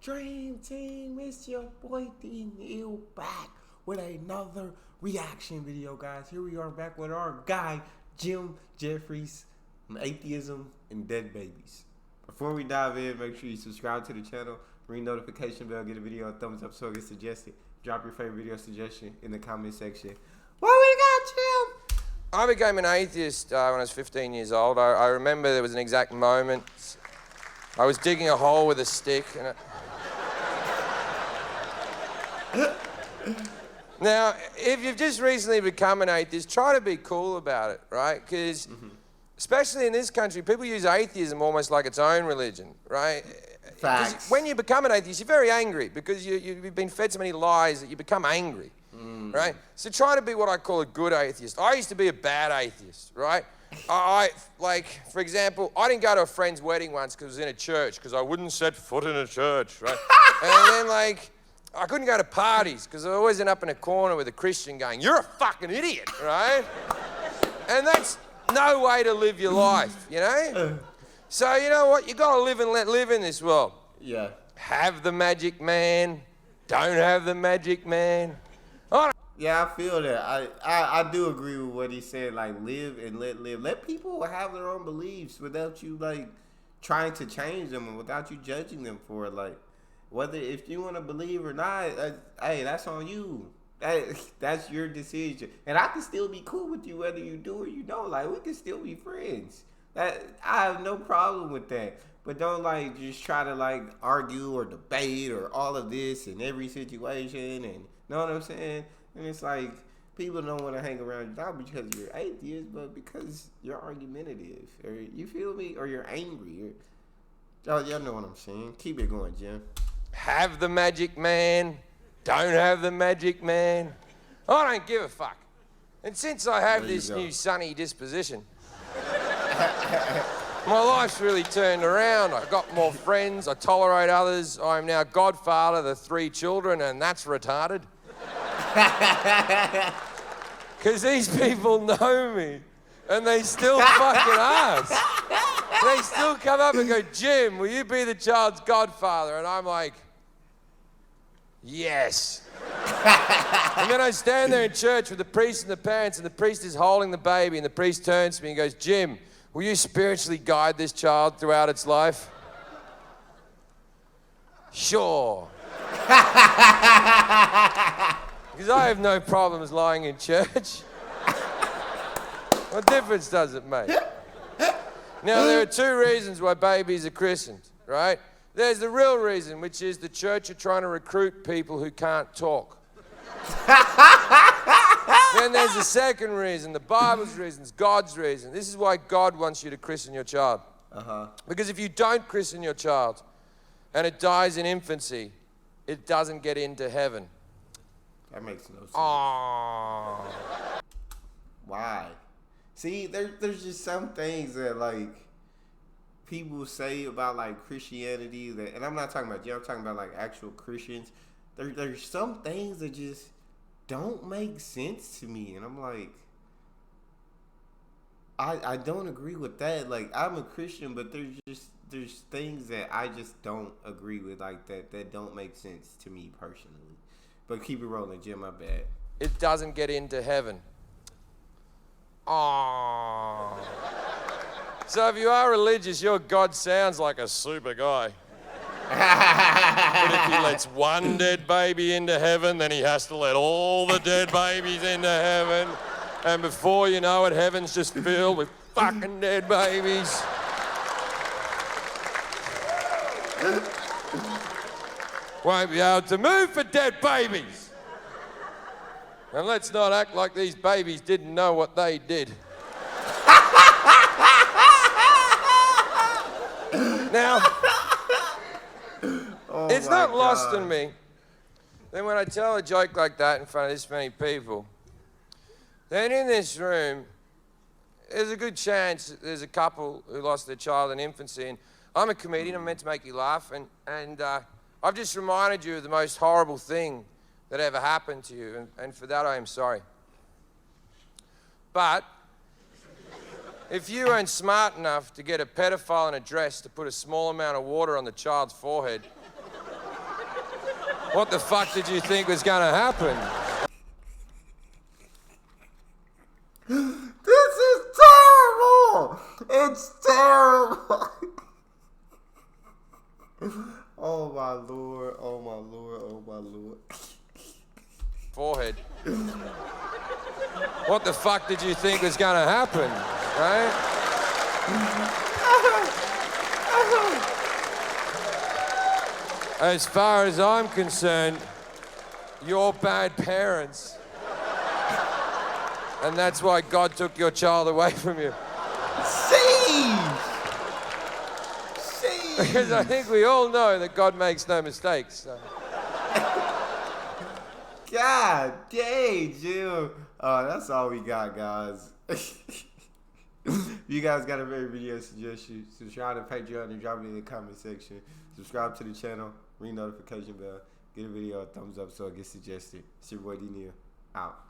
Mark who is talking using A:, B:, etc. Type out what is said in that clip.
A: Dream Team, it's your boy D Neil back with another reaction video, guys. Here we are back with our guy, Jefferies Atheism and Dead Babies. Before we dive in, make sure you subscribe to the channel, ring notification bell, get a video a thumbs up so it gets suggested. Drop your favorite video suggestion in the comment section. What we got, Jim?
B: I became an atheist when I was 15 years old. I remember there was an exact moment. I was digging a hole with a stick. Now, if you've just recently become an atheist, try to be cool about it, right? Because especially in this country, people use atheism almost like its own religion, right?
A: Facts.
B: When you become an atheist, you're very angry because you've been fed so many lies that you become angry, right? So try to be what I call a good atheist. I used to be a bad atheist, right? Like, for example, I didn't go to a friend's wedding once because it was in a church because I wouldn't set foot in a church, right? And then, like, I couldn't go to parties because I always end up in a corner with a Christian going, "You're a fucking idiot," right? And that's no way to live your life, you know? So, you know what? You got to live and let live in this world.
A: Yeah.
B: Have the magic man. Don't have the magic man.
A: Yeah, I feel that. I do agree with what he said. Like, live and let live. Let people have their own beliefs without you, like, trying to change them and without you judging them for it. Like, whether if you want to believe or not, hey, that's on you. That's your decision. And I can still be cool with you whether you do or you don't. Like, we can still be friends. I have no problem with that. But don't, like, just try to, like, argue or debate or all of this in every situation. And, you know what I'm saying? And it's like, people don't want to hang around you not because you're atheist, but because you're argumentative. Or, you feel me? Or you're angry. Oh, y'all know what I'm saying. Keep it going, Jim.
B: Have the magic man. Don't have the magic man. I don't give a fuck. And since I have this new sunny disposition, my life's really turned around. I've got more friends. I tolerate others. I'm now godfather to 3 children, and that's retarded. Because these people know me, and they still fucking ask. They still come up and go, "Jim, will you be the child's godfather?" And I'm like, "Yes." And then I stand there in church with the priest and the parents, and the priest is holding the baby, and the priest turns to me and goes, "Jim, will you spiritually guide this child throughout its life?" Sure. Because I have no problems lying in church. What difference does it make? Now, there are 2 reasons why babies are christened, right? There's the real reason, which is the church are trying to recruit people who can't talk. Then there's the second reason, the Bible's reason, God's reason. This is why God wants you to christen your child. Because if you don't christen your child and it dies in infancy, it doesn't get into heaven.
A: That makes no sense.
B: Aww.
A: Why? See, there's just some things that, like, people say about, like, Christianity that, and I'm not talking about you, I'm talking about, like, actual Christians. There's some things that just don't make sense to me, and I'm like, I don't agree with that. Like, I'm a Christian, but there's things that I just don't agree with, like, that don't make sense to me personally. But keep it rolling, Jim, my bad.
B: It doesn't get into heaven. Aww. So if you are religious, your God sounds like a super guy. But if he lets one dead baby into heaven, then he has to let all the dead babies into heaven. And before you know it, heaven's just filled with fucking dead babies. Won't be able to move for dead babies. And let's not act like these babies didn't know what they did. Now, it's not lost on me that when I tell a joke like that in front of this many people, then in this room, there's a good chance that there's a couple who lost their child in infancy. And I'm a comedian, I'm meant to make you laugh, and I've just reminded you of the most horrible thing that ever happened to you, and for that I am sorry. But if you weren't smart enough to get a pedophile in a dress to put a small amount of water on the child's forehead, What the fuck did you think was gonna happen?
A: This is terrible! It's terrible! Oh my lord, oh my lord, oh my lord.
B: Forehead. What the fuck did you think was gonna happen, right? As far as I'm concerned, you're bad parents. And that's why God took your child away from you. Because I think we all know that God makes no mistakes. So.
A: God dang, Jim. That's all we got, guys. If you guys got a very video suggestion, subscribe to Patreon and drop it in the comment section. Subscribe to the channel, ring notification bell, give the video a thumbs up so it gets suggested. It's your boy D Neal, out.